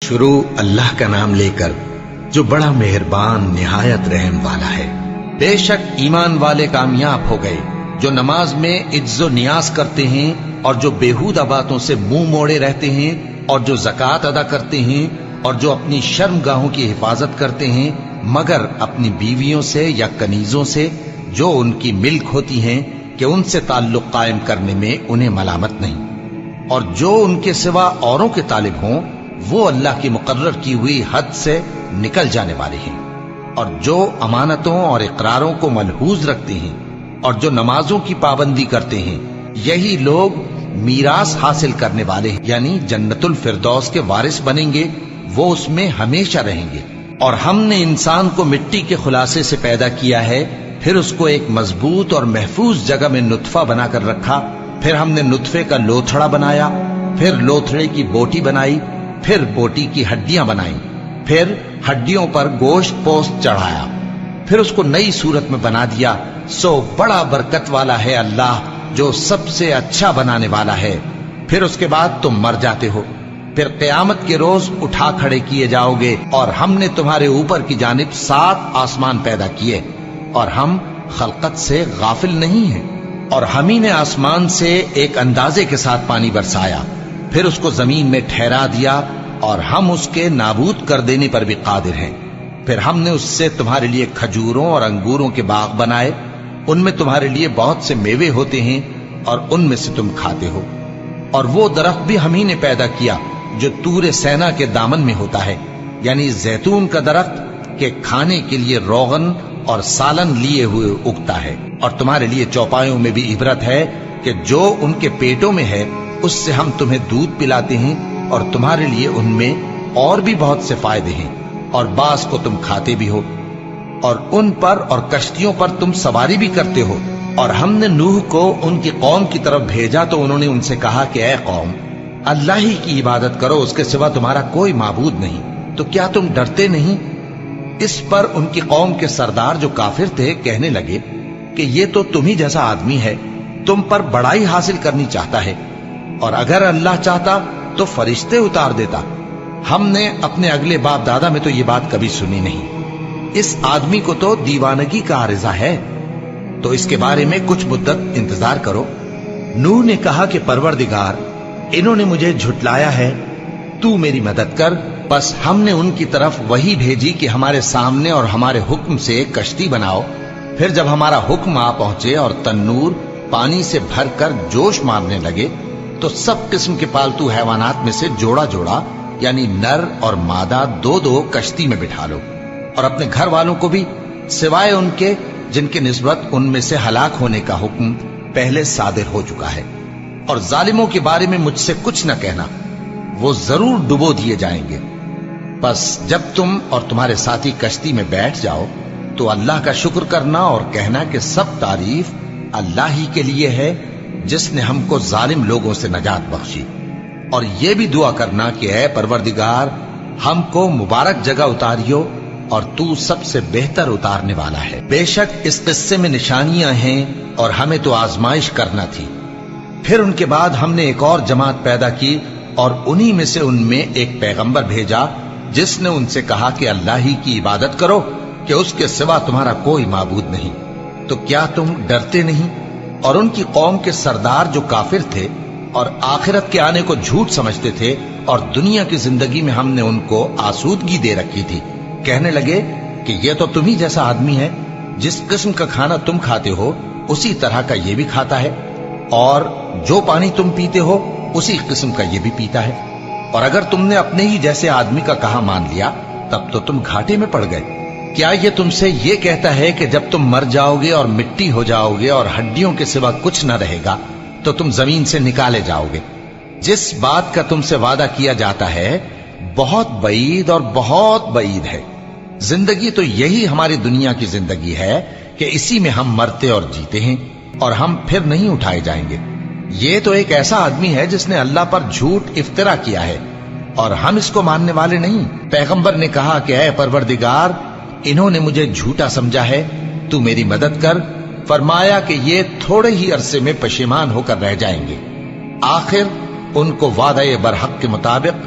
شروع اللہ کا نام لے کر جو بڑا مہربان نہایت رحم والا ہے۔ بے شک ایمان والے کامیاب ہو گئے جو نماز میں عجز و نیاز کرتے ہیں اور جو بیہودہ باتوں سے منہ موڑے رہتے ہیں اور جو زکوٰۃ ادا کرتے ہیں اور جو اپنی شرم گاہوں کی حفاظت کرتے ہیں مگر اپنی بیویوں سے یا کنیزوں سے جو ان کی ملک ہوتی ہیں کہ ان سے تعلق قائم کرنے میں انہیں ملامت نہیں، اور جو ان کے سوا اوروں کے طالب ہوں وہ اللہ کی مقرر کی ہوئی حد سے نکل جانے والے ہیں، اور جو امانتوں اور اقراروں کو ملحوظ رکھتے ہیں اور جو نمازوں کی پابندی کرتے ہیں یہی لوگ میراث حاصل کرنے والے ہیں، یعنی جنت الفردوس کے وارث بنیں گے، وہ اس میں ہمیشہ رہیں گے۔ اور ہم نے انسان کو مٹی کے خلاصے سے پیدا کیا ہے، پھر اس کو ایک مضبوط اور محفوظ جگہ میں نطفہ بنا کر رکھا، پھر ہم نے نطفے کا لوتھڑا بنایا، پھر لوتھڑے کی بوٹی بنائی، پھر بوٹی کی ہڈیاں بنائیں، پھر ہڈیوں پر گوشت پوست چڑھایا، پھر اس کو نئی صورت میں بنا دیا۔ سو بڑا برکت والا ہے اللہ جو سب سے اچھا بنانے والا ہے۔ پھر اس کے بعد تم مر جاتے ہو، پھر قیامت کے روز اٹھا کھڑے کیے جاؤ گے، اور ہم نے تمہارے اوپر کی جانب 7 آسمان پیدا کیے، اور ہم خلقت سے غافل نہیں ہیں۔ اور ہم ہی نے آسمان سے ایک اندازے کے ساتھ پانی برسایا، پھر اس کو زمین میں ٹھہرا دیا، اور ہم اس کے نابود کر دینے پر بھی قادر ہیں۔ پھر ہم نے اس سے تمہارے لیے کھجوروں اور انگوروں کے باغ بنائے، ان میں تمہارے لیے بہت سے میوے ہوتے ہیں اور ان میں سے تم کھاتے ہو۔ اور وہ درخت بھی ہم ہی نے پیدا کیا جو طور سینا کے دامن میں ہوتا ہے، یعنی زیتون کا درخت کہ کھانے کے لیے روغن اور سالن لیے ہوئے اگتا ہے۔ اور تمہارے لیے چوپایوں میں بھی عبرت ہے کہ جو ان کے پیٹوں میں ہے اس سے ہم تمہیں دودھ پلاتے ہیں، اور تمہارے لیے ان میں اور بھی بہت سے فائدے ہیں، اور بعض کو تم کھاتے بھی ہو، اور ان پر اور کشتیوں پر تم سواری بھی کرتے ہو۔ اور ہم نے نوح کو ان کی قوم کی طرف بھیجا تو انہوں نے ان سے کہا کہ اے قوم، اللہ ہی کی عبادت کرو، اس کے سوا تمہارا کوئی معبود نہیں، تو کیا تم ڈرتے نہیں؟ اس پر ان کی قوم کے سردار جو کافر تھے کہنے لگے کہ یہ تو تم ہی جیسا آدمی ہے، تم پر بڑائی حاصل کرنی چاہتا ہے، اور اگر اللہ چاہتا تو فرشتے اتار دیتا۔ ہم نے اپنے اگلے باپ دادا میں تو یہ بات کبھی سنی نہیں، اس آدمی کو تو دیوانگی کا عارضہ ہے، تو اس کے بارے میں کچھ مدت انتظار کرو۔ نوح نے کہا کہ پروردگار، انہوں نے مجھے جھٹلایا ہے، تو میری مدد کر۔ بس ہم نے ان کی طرف وحی بھیجی کہ ہمارے سامنے اور ہمارے حکم سے ایک کشتی بناؤ۔ پھر جب ہمارا حکم آ پہنچے اور تنور پانی سے بھر کر جوش مارنے لگے تو سب قسم کے پالتو حیوانات میں سے جوڑا جوڑا یعنی نر اور مادہ 2 کشتی میں بٹھا لو، اور اپنے گھر والوں کو بھی سوائے ان کے جن کے نسبت ان میں سے ہلاک ہونے کا حکم پہلے صادر ہو چکا ہے۔ اور ظالموں کے بارے میں مجھ سے کچھ نہ کہنا، وہ ضرور ڈبو دیے جائیں گے۔ بس جب تم اور تمہارے ساتھی کشتی میں بیٹھ جاؤ تو اللہ کا شکر کرنا اور کہنا کہ سب تعریف اللہ ہی کے لیے ہے جس نے ہم کو ظالم لوگوں سے نجات بخشی۔ اور یہ بھی دعا کرنا کہ اے پروردگار، ہم کو مبارک جگہ اتاریو، اور تو سب سے بہتر اتارنے والا ہے۔ بے شک اس قصے میں نشانیاں ہیں اور ہمیں تو آزمائش کرنا تھی۔ پھر ان کے بعد ہم نے ایک اور جماعت پیدا کی، اور انہی میں سے ان میں ایک پیغمبر بھیجا جس نے ان سے کہا کہ اللہ ہی کی عبادت کرو کہ اس کے سوا تمہارا کوئی معبود نہیں، تو کیا تم ڈرتے نہیں؟ اور ان کی قوم کے سردار جو کافر تھے اور آخرت کے آنے کو جھوٹ سمجھتے تھے، اور دنیا کی زندگی میں ہم نے ان کو آسودگی دے رکھی تھی، کہنے لگے کہ یہ تو تم ہی جیسا آدمی ہے، جس قسم کا کھانا تم کھاتے ہو اسی طرح کا یہ بھی کھاتا ہے، اور جو پانی تم پیتے ہو اسی قسم کا یہ بھی پیتا ہے، اور اگر تم نے اپنے ہی جیسے آدمی کا کہا مان لیا تب تو تم گھاٹے میں پڑ گئے۔ کیا یہ تم سے یہ کہتا ہے کہ جب تم مر جاؤ گے اور مٹی ہو جاؤ گے اور ہڈیوں کے سوا کچھ نہ رہے گا تو تم زمین سے نکالے جاؤ گے؟ جس بات کا تم سے وعدہ کیا جاتا ہے بہت بعید اور بہت بعید ہے۔ زندگی تو یہی ہماری دنیا کی زندگی ہے کہ اسی میں ہم مرتے اور جیتے ہیں، اور ہم پھر نہیں اٹھائے جائیں گے۔ یہ تو ایک ایسا آدمی ہے جس نے اللہ پر جھوٹ افطرا کیا ہے، اور ہم اس کو ماننے والے نہیں۔ پیغمبر نے کہا کہ اے پروردگار، انہوں نے مجھے جھوٹا سمجھا ہے، تو میری مدد کر۔ فرمایا کہ یہ تھوڑے ہی عرصے میں پشیمان ہو کر رہ جائیں گے، آخر ان کو وعدہ برحق کے مطابق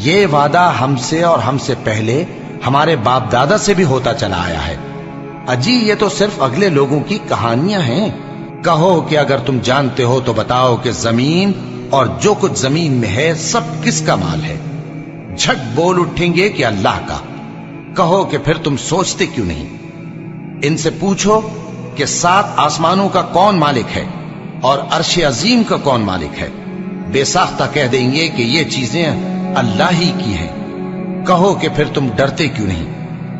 یہ وعدہ ہم سے اور ہم سے پہلے ہمارے باپ دادا سے بھی ہوتا چلا آیا ہے۔ اجی یہ تو صرف اگلے لوگوں کی کہانیاں ہیں۔ کہو کہ اگر تم جانتے ہو تو بتاؤ کہ زمین اور جو کچھ زمین میں ہے سب کس کا مال ہے؟ جھٹ بول اٹھیں گے کہ اللہ کا۔ کہو کہ پھر تم سوچتے کیوں نہیں؟ ان سے پوچھو کہ 7 آسمانوں کا کون مالک ہے اور عرش عظیم کا کون مالک ہے؟ بے ساختہ کہہ دیں گے کہ یہ چیزیں اللہ ہی کی ہیں۔ کہو کہ پھر تم ڈرتے کیوں نہیں؟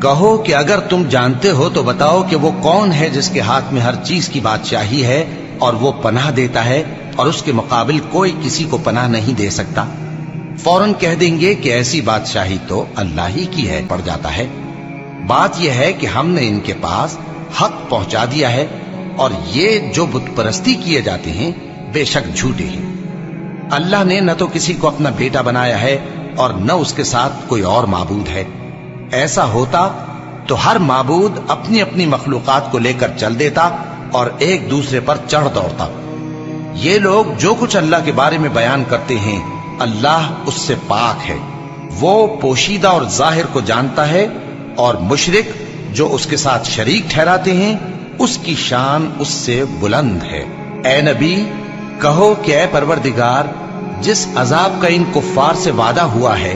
کہو کہ اگر تم جانتے ہو تو بتاؤ کہ وہ کون ہے جس کے ہاتھ میں ہر چیز کی بادشاہی ہے اور وہ پناہ دیتا ہے اور اس کے مقابل کوئی کسی کو پناہ نہیں دے سکتا؟ فوراً کہہ دیں گے کہ ایسی بادشاہی تو اللہ ہی کی ہے۔ پڑ جاتا ہے بات یہ ہے کہ ہم نے ان کے پاس حق پہنچا دیا ہے اور یہ جو بت پرستی کیے جاتے ہیں بے شک جھوٹے ہیں۔ اللہ نے نہ تو کسی کو اپنا بیٹا بنایا ہے اور نہ اس کے ساتھ کوئی اور معبود ہے۔ ایسا ہوتا تو ہر معبود اپنی اپنی مخلوقات کو لے کر چل دیتا اور ایک دوسرے پر چڑھ دوڑتا۔ یہ لوگ جو کچھ اللہ کے بارے میں بیان کرتے ہیں اللہ اس سے پاک ہے، وہ پوشیدہ اور ظاہر کو جانتا ہے، اور مشرک جو اس کے ساتھ شریک ٹھہراتے ہیں اس کی شان اس سے بلند ہے۔ اے نبی کہو کہ اے پروردگار، جس عذاب کا ان کفار سے وعدہ ہوا ہے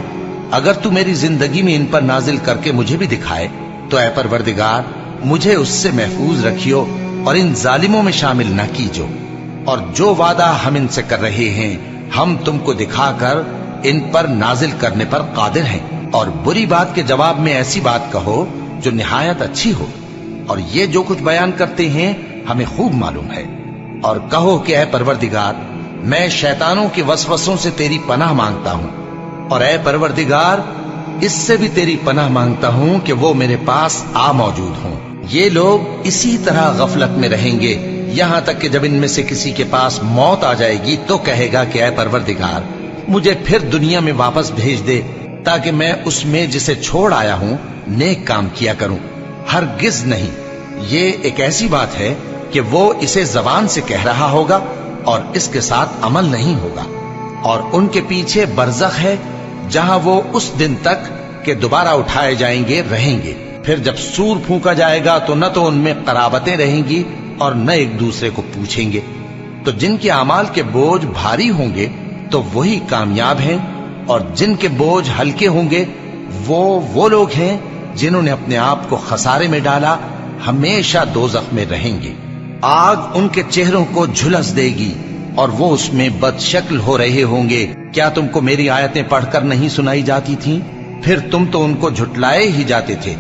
اگر تو میری زندگی میں ان پر نازل کر کے مجھے بھی دکھائے تو اے پروردگار مجھے اس سے محفوظ رکھیو اور ان ظالموں میں شامل نہ کیجو، اور جو وعدہ ہم ان سے کر رہے ہیں ہم تم کو دکھا کر ان پر نازل کرنے پر قادر ہیں، اور بری بات کے جواب میں ایسی بات کہو جو نہایت اچھی ہو، اور یہ جو کچھ بیان کرتے ہیں ہمیں خوب معلوم ہے۔ اور کہو کہ اے پروردگار میں شیطانوں کے وسوسوں سے تیری پناہ مانگتا ہوں، اور اے پروردگار اس سے بھی تیری پناہ مانگتا ہوں کہ وہ میرے پاس آ موجود ہوں۔ یہ لوگ اسی طرح غفلت میں رہیں گے یہاں تک کہ جب ان میں سے کسی کے پاس موت آ جائے گی تو کہے گا کہ اے پروردگار مجھے پھر دنیا میں واپس بھیج دے تاکہ میں اس میں جسے چھوڑ آیا ہوں نیک کام کیا کروں۔ ہرگز نہیں، یہ ایک ایسی بات ہے کہ وہ اسے زبان سے کہہ رہا ہوگا اور اس کے ساتھ عمل نہیں ہوگا، اور ان کے پیچھے برزخ ہے جہاں وہ اس دن تک کہ دوبارہ اٹھائے جائیں گے رہیں گے۔ پھر جب سور پھونکا جائے گا تو نہ تو ان میں قرابتیں رہیں گی اور نہ ایک دوسرے کو پوچھیں گے۔ تو جن کے اعمال کے بوجھ بھاری ہوں گے تو وہی کامیاب ہیں، اور جن کے بوجھ ہلکے ہوں گے وہ لوگ ہیں جنہوں نے اپنے آپ کو خسارے میں ڈالا، ہمیشہ دوزخ میں رہیں گے۔ آگ ان کے چہروں کو جھلس دے گی اور وہ اس میں بد شکل ہو رہے ہوں گے۔ کیا تم کو میری آیتیں پڑھ کر نہیں سنائی جاتی تھیں؟ پھر تم تو ان کو جھٹلائے ہی جاتے تھے۔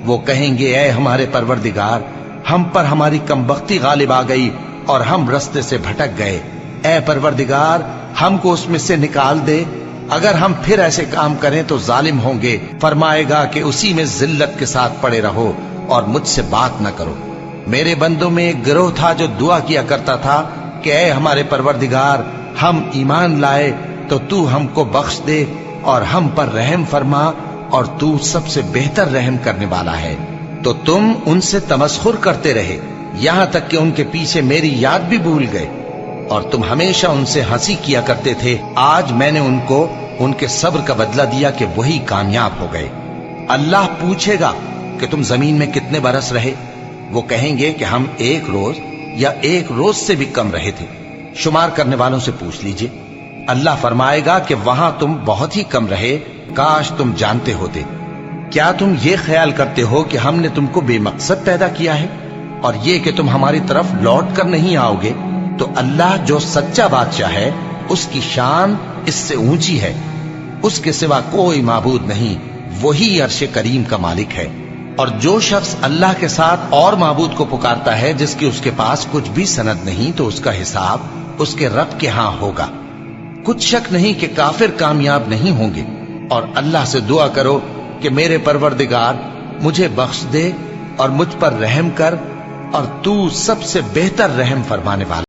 وہ کہیں گے اے ہمارے پروردگار ہم پر ہماری کمبختی غالب آ گئی اور ہم رستے سے بھٹک گئے، اے پروردگار ہم کو اس میں سے نکال دے، اگر ہم پھر ایسے کام کریں تو ظالم ہوں گے۔ فرمائے گا کہ اسی میں ذلت کے ساتھ پڑے رہو اور مجھ سے بات نہ کرو۔ میرے بندوں میں ایک گروہ تھا جو دعا کیا کرتا تھا کہ اے ہمارے پروردگار ہم ایمان لائے تو تو ہم کو بخش دے اور ہم پر رحم فرما، اور تو سب سے بہتر رحم کرنے والا ہے۔ تو تم ان سے تمسخر کرتے رہے یہاں تک کہ ان کے پیچھے میری یاد بھی بھول گئے، اور تم ہمیشہ ان سے ہنسی کیا کرتے تھے۔ آج میں نے ان کو ان کے صبر کا بدلہ دیا کہ وہی کامیاب ہو گئے۔ اللہ پوچھے گا کہ تم زمین میں کتنے برس رہے؟ وہ کہیں گے کہ ہم 1 روز یا 1 روز سے بھی کم رہے تھے۔ شمار کرنے والوں سے پوچھ لیجئے۔ اللہ فرمائے گا کہ وہاں تم بہت ہی کم رہے، کاش تم جانتے ہوتے۔ کیا تم یہ خیال کرتے ہو کہ ہم نے تم کو بے مقصد پیدا کیا ہے اور یہ کہ تم ہماری طرف لوٹ کر نہیں آؤ گے؟ تو اللہ جو سچا بادشاہ ہے اس کی شان اس سے اونچی ہے، اس کے سوا کوئی معبود نہیں، وہی عرش کریم کا مالک ہے۔ اور جو شخص اللہ کے ساتھ اور معبود کو پکارتا ہے جس کی اس کے پاس کچھ بھی سند نہیں تو اس کا حساب اس کے رب کے ہاں ہوگا۔ کچھ شک نہیں کہ کافر کامیاب نہیں ہوں گے، اور اللہ سے دعا کرو کہ میرے پروردگار مجھے بخش دے اور مجھ پر رحم کر، اور تو سب سے بہتر رحم فرمانے والا